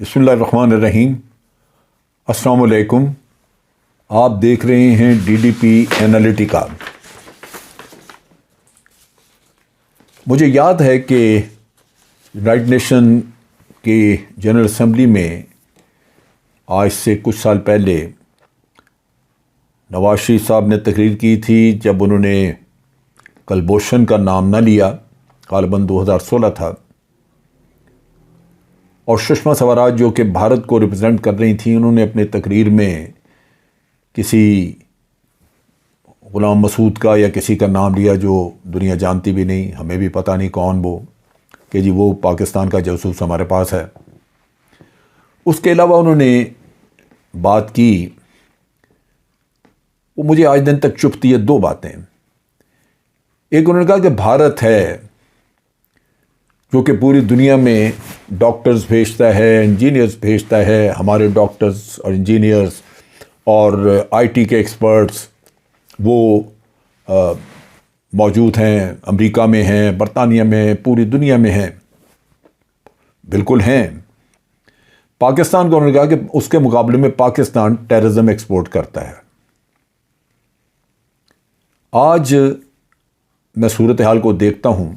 بسم اللہ الرحمن الرحیم۔ السلام علیکم۔ آپ دیکھ رہے ہیں ڈی ڈی پی اینالیٹیکا۔ مجھے یاد ہے کہ یونائٹڈ نیشن کی جنرل اسمبلی میں آج سے کچھ سال پہلے نواز شریف صاحب نے تقریر کی تھی جب انہوں نے کلبھوشن کا نام نہ لیا، غالباً 2016 تھا، اور سشما سوراج جو کہ بھارت کو ریپرزینٹ کر رہی تھیں، انہوں نے اپنے تقریر میں کسی غلام مسعود کا یا کسی کا نام لیا جو دنیا جانتی بھی نہیں، ہمیں بھی پتہ نہیں کون وہ، کہ جی وہ پاکستان کا جاسوس ہمارے پاس ہے۔ اس کے علاوہ انہوں نے بات کی، وہ مجھے آج دن تک چپتی ہے، دو باتیں۔ ایک انہوں نے کہا کہ بھارت ہے جو کہ پوری دنیا میں ڈاکٹرز بھیجتا ہے، انجینئرز بھیجتا ہے، ہمارے ڈاکٹرز اور انجینئرز اور آئی ٹی کے ایکسپرٹس وہ موجود ہیں، امریکہ میں ہیں، برطانیہ میں، پوری دنیا میں ہیں۔ بالکل ہیں۔ پاکستان کو انہوں نے کہا کہ اس کے مقابلے میں پاکستان ٹیررزم ایکسپورٹ کرتا ہے۔ آج میں صورتحال کو دیکھتا ہوں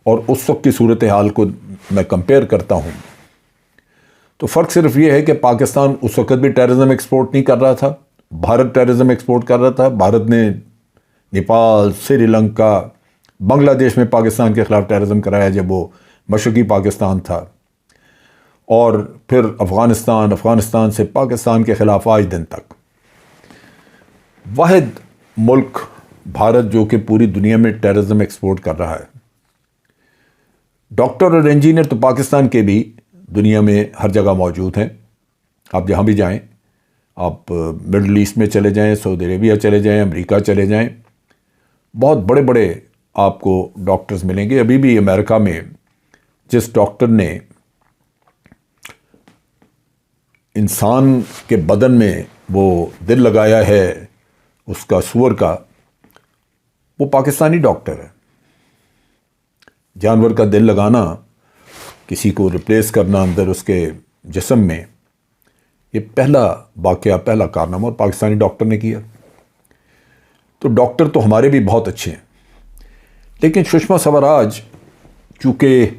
اور اس وقت کی صورتحال کو میں کمپیئر کرتا ہوں، تو فرق صرف یہ ہے کہ پاکستان اس وقت بھی ٹیررزم ایکسپورٹ نہیں کر رہا تھا، بھارت ٹیررزم ایکسپورٹ کر رہا تھا۔ بھارت نے نیپال، سری لنکا، بنگلہ دیش میں پاکستان کے خلاف ٹیررزم کرایا جب وہ مشرقی پاکستان تھا، اور پھر افغانستان سے پاکستان کے خلاف آج دن تک۔ واحد ملک بھارت جو کہ پوری دنیا میں ٹیررزم ایکسپورٹ کر رہا ہے۔ ڈاکٹر اور انجینئر تو پاکستان کے بھی دنیا میں ہر جگہ موجود ہیں، آپ جہاں بھی جائیں، آپ مڈل ایسٹ میں چلے جائیں، سعودی عربیہ چلے جائیں، امریکہ چلے جائیں، بہت بڑے بڑے آپ کو ڈاکٹرز ملیں گے۔ ابھی بھی امریکہ میں جس ڈاکٹر نے انسان کے بدن میں وہ دل لگایا ہے اس کا سور کا، وہ پاکستانی ڈاکٹر ہے۔ جانور کا دل لگانا، کسی کو ریپلیس کرنا اندر اس کے جسم میں، یہ پہلا واقعہ، پہلا کارنامہ اور پاکستانی ڈاکٹر نے کیا۔ تو ڈاکٹر تو ہمارے بھی بہت اچھے ہیں، لیکن سشما سوراج چونکہ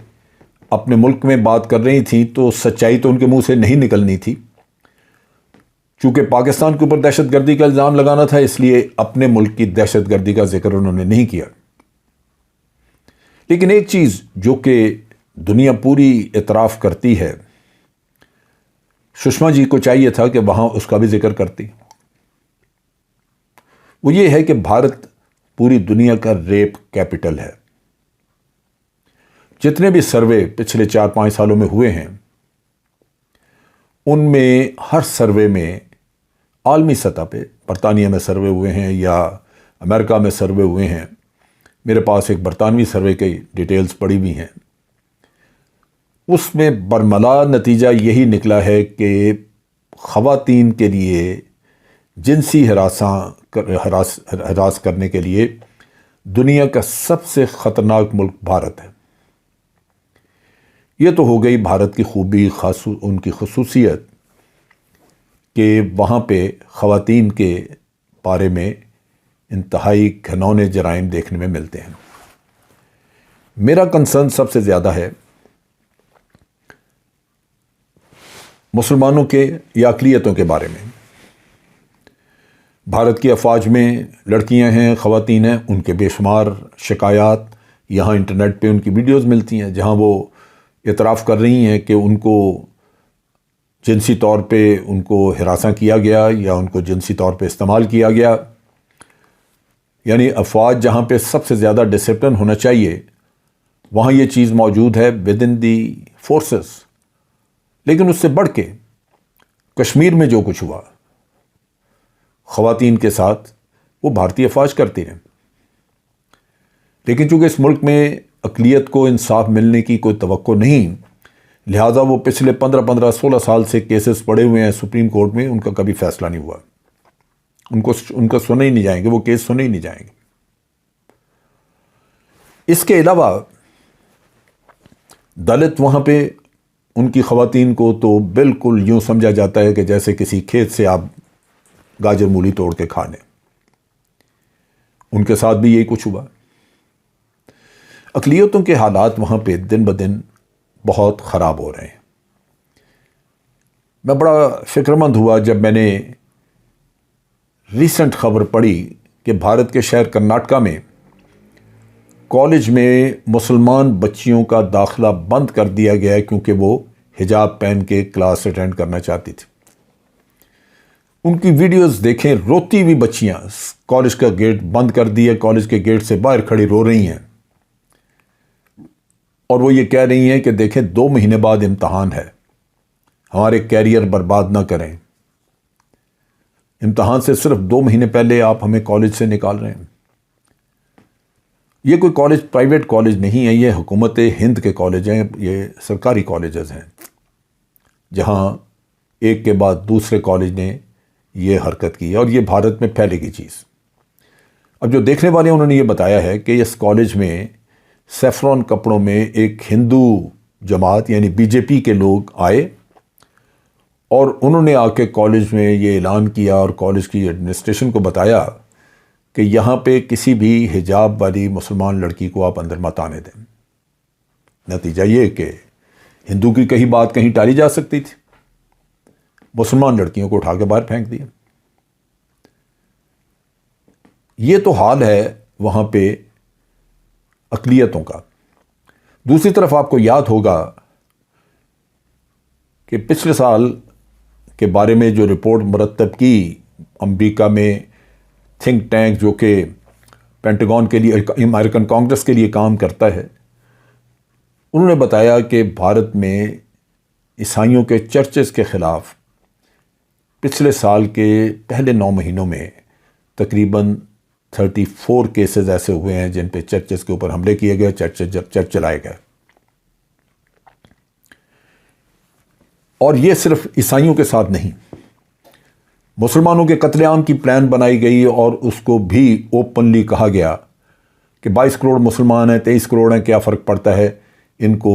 اپنے ملک میں بات کر رہی تھیں تو سچائی تو ان کے منہ سے نہیں نکلنی تھی، چونکہ پاکستان کے اوپر دہشت گردی کا الزام لگانا تھا، اس لیے اپنے ملک کی دہشت گردی کا ذکر انہوں نے نہیں کیا۔ لیکن ایک چیز جو کہ دنیا پوری اعتراف کرتی ہے، سشما جی کو چاہیے تھا کہ وہاں اس کا بھی ذکر کرتی، وہ یہ ہے کہ بھارت پوری دنیا کا ریپ کیپٹل ہے۔ جتنے بھی سروے پچھلے 4-5 سالوں میں ہوئے ہیں، ان میں ہر سروے میں عالمی سطح پہ، برطانیہ میں سروے ہوئے ہیں یا امریکہ میں سروے ہوئے ہیں، میرے پاس ایک برطانوی سروے کی ڈیٹیلز پڑی ہوئی ہیں، اس میں برملا نتیجہ یہی نکلا ہے کہ خواتین کے لیے جنسی ہراس کرنے کے لیے دنیا کا سب سے خطرناک ملک بھارت ہے۔ یہ تو ہو گئی بھارت کی خوبی، ان کی خصوصیت کہ وہاں پہ خواتین کے بارے میں انتہائی گھنونے جرائم دیکھنے میں ملتے ہیں۔ میرا کنسرن سب سے زیادہ ہے مسلمانوں کے یا اقلیتوں کے بارے میں۔ بھارت کی افواج میں لڑکیاں ہیں، خواتین ہیں، ان کے بے شمار شکایات یہاں انٹرنیٹ پہ ان کی ویڈیوز ملتی ہیں جہاں وہ اعتراف کر رہی ہیں کہ ان کو جنسی طور پہ ان کو ہراساں کیا گیا یا ان کو جنسی طور پہ استعمال کیا گیا۔ یعنی افواج جہاں پہ سب سے زیادہ ڈسپلن ہونا چاہیے، وہاں یہ چیز موجود ہے ود ان دی فورسز۔ لیکن اس سے بڑھ کے کشمیر میں جو کچھ ہوا خواتین کے ساتھ، وہ بھارتی افواج کرتی رہیں۔ لیکن چونکہ اس ملک میں اقلیت کو انصاف ملنے کی کوئی توقع نہیں، لہٰذا وہ پچھلے 15-16 سال سے کیسز پڑے ہوئے ہیں سپریم کورٹ میں، ان کا کبھی فیصلہ نہیں ہوا، ان کا سنے ہی نہیں جائیں گے، وہ کیس سنے ہی نہیں جائیں گے۔ اس کے علاوہ دلت وہاں پہ ان کی خواتین کو تو بالکل یوں سمجھا جاتا ہے کہ جیسے کسی کھیت سے آپ گاجر مولی توڑ کے کھا لیں۔ ان کے ساتھ بھی یہی کچھ ہوا۔ اقلیتوں کے حالات وہاں پہ دن بدن بہت خراب ہو رہے ہیں۔ میں بڑا فکر مند ہوا جب میں نے ریسنٹ خبر پڑھی کہ بھارت کے شہر کرناٹکا میں کالج میں مسلمان بچیوں کا داخلہ بند کر دیا گیا ہے کیونکہ وہ حجاب پہن کے کلاس اٹینڈ کرنا چاہتی تھی۔ ان کی ویڈیوز دیکھیں، روتی ہوئی بچیاں، کالج کا گیٹ بند کر دیا، کالج کے گیٹ سے باہر کھڑی رو رہی ہیں، اور وہ یہ کہہ رہی ہیں کہ دیکھیں 2 مہینے بعد امتحان ہے، ہمارے کیریئر برباد نہ کریں، امتحان سے صرف 2 مہینے پہلے آپ ہمیں کالج سے نکال رہے ہیں۔ یہ کوئی کالج پرائیویٹ کالج نہیں ہے، یہ حکومت ہند کے کالج ہیں، یہ سرکاری کالجز ہیں جہاں ایک کے بعد دوسرے کالج نے یہ حرکت کی، اور یہ بھارت میں پھیلے گی چیز۔ اب جو دیکھنے والے انہوں نے یہ بتایا ہے کہ اس کالج میں سیفرون کپڑوں میں ایک ہندو جماعت یعنی بی جے پی کے لوگ آئے، اور انہوں نے آ کے کالج میں یہ اعلان کیا اور کالج کی ایڈمنسٹریشن کو بتایا کہ یہاں پہ کسی بھی حجاب والی مسلمان لڑکی کو آپ اندر مت آنے دیں۔ نتیجہ یہ کہ ہندو کی کہیں بات کہیں ٹالی جا سکتی تھی، مسلمان لڑکیوں کو اٹھا کے باہر پھینک دیا۔ یہ تو حال ہے وہاں پہ اقلیتوں کا۔ دوسری طرف آپ کو یاد ہوگا کہ پچھلے سال کے بارے میں جو رپورٹ مرتب کی امریکہ میں تھنک ٹینک جو کہ پینٹاگون کے لیے، امریکن کانگریس کے لیے کام کرتا ہے، انہوں نے بتایا کہ بھارت میں عیسائیوں کے چرچز کے خلاف پچھلے سال کے پہلے 9 مہینوں میں تقریباً 34 کیسز ایسے ہوئے ہیں جن پہ چرچز کے اوپر حملے کیے گئے، چرچ چلائے گئے۔ اور یہ صرف عیسائیوں کے ساتھ نہیں، مسلمانوں کے قتل عام کی پلان بنائی گئی، اور اس کو بھی اوپنلی کہا گیا کہ 22 کروڑ مسلمان ہیں، 23 کروڑ ہیں، کیا فرق پڑتا ہے، ان کو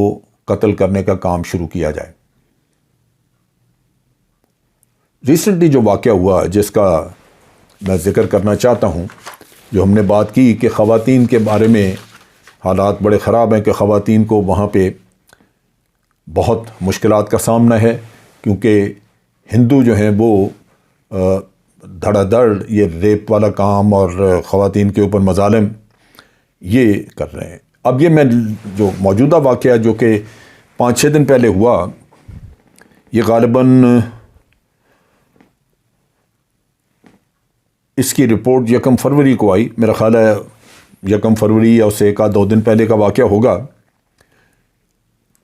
قتل کرنے کا کام شروع کیا جائے۔ ریسنٹلی جو واقعہ ہوا جس کا میں ذکر کرنا چاہتا ہوں، جو ہم نے بات کی کہ خواتین کے بارے میں حالات بڑے خراب ہیں، کہ خواتین کو وہاں پہ بہت مشکلات کا سامنا ہے، کیونکہ ہندو جو ہیں وہ دھڑا دھڑ یہ ریپ والا کام اور خواتین کے اوپر مظالم یہ کر رہے ہیں۔ اب یہ میں جو موجودہ واقعہ جو کہ 5-6 دن پہلے ہوا، یہ غالباً اس کی رپورٹ 1 فروری کو آئی، میرا خیال ہے 1 فروری یا اسے 1-2 دن پہلے کا واقعہ ہوگا۔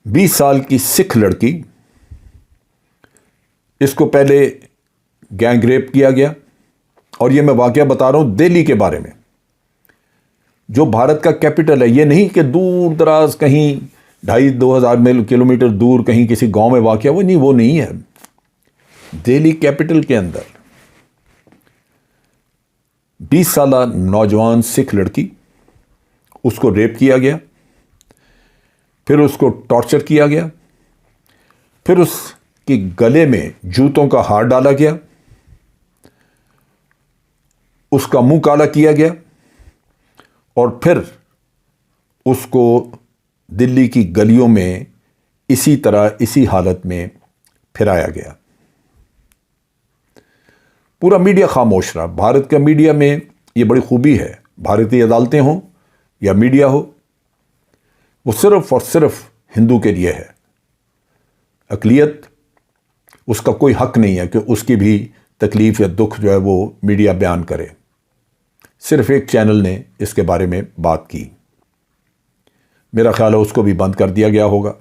20 سال کی سکھ لڑکی، اس کو پہلے گینگ ریپ کیا گیا، اور یہ میں واقعہ بتا رہا ہوں دہلی کے بارے میں، جو بھارت کا کیپٹل ہے۔ یہ نہیں کہ دور دراز کہیں 2,500-2,000 کلومیٹر دور کہیں کسی گاؤں میں واقعہ، وہ نہیں ہے، دہلی کیپٹل کے اندر 20 سالہ نوجوان سکھ لڑکی، اس کو ریپ کیا گیا، پھر اس کو ٹارچر کیا گیا، پھر اس کے گلے میں جوتوں کا ہار ڈالا گیا، اس کا منہ کالا کیا گیا، اور پھر اس کو دلی کی گلیوں میں اسی طرح اسی حالت میں پھرایا گیا۔ پورا میڈیا خاموش رہا۔ بھارت کا میڈیا میں یہ بڑی خوبی ہے، بھارتی عدالتیں ہوں یا میڈیا ہو، وہ صرف اور صرف ہندو کے لیے ہے۔ اقلیت، اس کا کوئی حق نہیں ہے کہ اس کی بھی تکلیف یا دکھ جو ہے وہ میڈیا بیان کرے۔ صرف ایک چینل نے اس کے بارے میں بات کی، میرا خیال ہے اس کو بھی بند کر دیا گیا ہوگا۔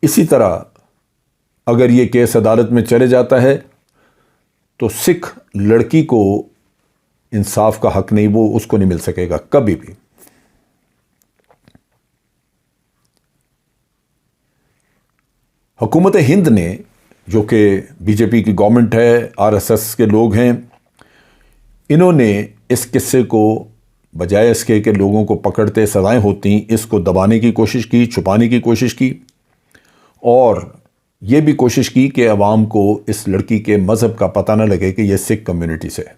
اسی طرح اگر یہ کیس عدالت میں چلے جاتا ہے تو سکھ لڑکی کو انصاف کا حق نہیں، وہ اس کو نہیں مل سکے گا کبھی بھی۔ حکومت ہند نے، جو کہ بی جے پی کی گورنمنٹ ہے، RSS کے لوگ ہیں، انہوں نے اس قصے کو بجائے اس کے کہ لوگوں کو پکڑتے سزائیں ہوتی، اس کو دبانے کی کوشش کی، چھپانے کی کوشش کی، اور یہ بھی کوشش کی کہ عوام کو اس لڑکی کے مذہب کا پتہ نہ لگے کہ یہ سکھ کمیونٹی سے ہے۔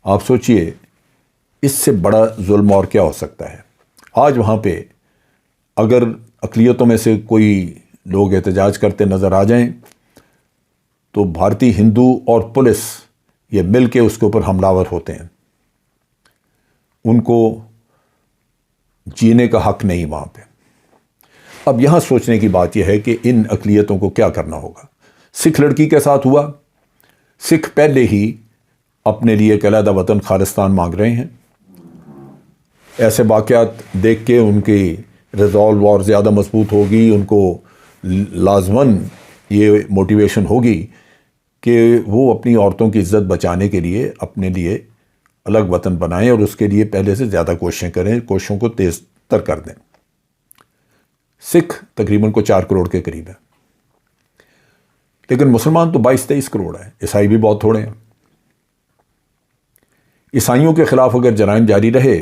آپ سوچئے اس سے بڑا ظلم اور کیا ہو سکتا ہے؟ آج وہاں پہ اگر اقلیتوں میں سے کوئی لوگ احتجاج کرتے نظر آ جائیں تو بھارتی ہندو اور پولیس یہ مل کے اس کے اوپر حملہ آور ہوتے ہیں۔ ان کو جینے کا حق نہیں وہاں پہ۔ اب یہاں سوچنے کی بات یہ ہے کہ ان اقلیتوں کو کیا کرنا ہوگا۔ سکھ لڑکی کے ساتھ ہوا، سکھ پہلے ہی اپنے لیے ایک علیحدہ وطن خالصتان مانگ رہے ہیں۔ ایسے واقعات دیکھ کے ان کی ریزالو اور زیادہ مضبوط ہوگی، ان کو لازماً یہ موٹیویشن ہوگی کہ وہ اپنی عورتوں کی عزت بچانے کے لیے اپنے لیے الگ وطن بنائیں اور اس کے لیے پہلے سے زیادہ کوششیں کریں، کوششوں کو تیز تر کر دیں۔ سکھ تقریباً کو 4 کروڑ کے قریب ہے، لیکن مسلمان تو 22-23 کروڑ ہیں، عیسائی بھی بہت تھوڑے ہیں۔ عیسائیوں کے خلاف اگر جرائم جاری رہے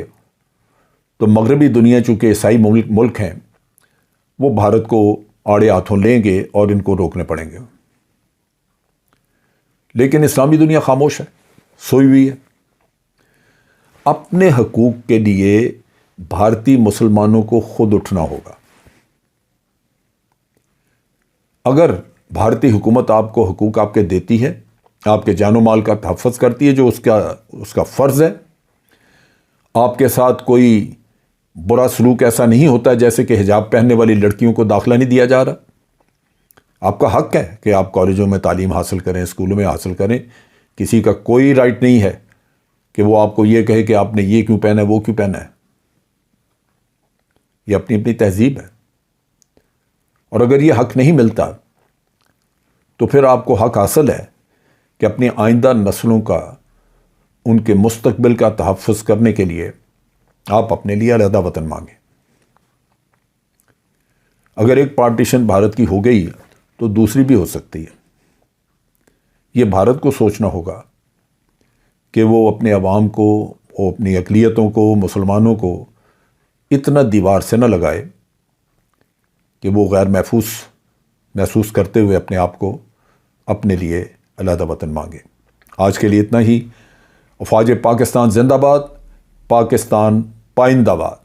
تو مغربی دنیا چونکہ عیسائی ملک ہیں، وہ بھارت کو آڑے ہاتھوں لیں گے اور ان کو روکنے پڑیں گے۔ لیکن اسلامی دنیا خاموش ہے، سوئی ہوئی ہے۔ اپنے حقوق کے لیے بھارتی مسلمانوں کو خود اٹھنا ہوگا۔ اگر بھارتی حکومت آپ کو حقوق آپ کے دیتی ہے، آپ کے جان و مال کا تحفظ کرتی ہے جو اس کا فرض ہے، آپ کے ساتھ کوئی برا سلوک ایسا نہیں ہوتا جیسے کہ حجاب پہننے والی لڑکیوں کو داخلہ نہیں دیا جا رہا، آپ کا حق ہے کہ آپ کالجوں میں تعلیم حاصل کریں، اسکولوں میں حاصل کریں، کسی کا کوئی رائٹ نہیں ہے کہ وہ آپ کو یہ کہے کہ آپ نے یہ کیوں پہنا ہے، وہ کیوں پہنا ہے۔ یہ اپنی اپنی تہذیب ہے، اور اگر یہ حق نہیں ملتا تو پھر آپ کو حق حاصل ہے کہ اپنی آئندہ نسلوں کا، ان کے مستقبل کا تحفظ کرنے کے لیے آپ اپنے لیے علیحدہ وطن مانگیں۔ اگر ایک پارٹیشن بھارت کی ہو گئی تو دوسری بھی ہو سکتی ہے۔ یہ بھارت کو سوچنا ہوگا کہ وہ اپنے عوام کو، وہ اپنی اقلیتوں کو، مسلمانوں کو اتنا دیوار سے نہ لگائے کہ وہ غیر محسوس کرتے ہوئے اپنے آپ کو اپنے لیے علیحدہ وطن مانگے۔ آج کے لیے اتنا ہی۔ افواج پاکستان زندہ باد، پاکستان پائندہ باد۔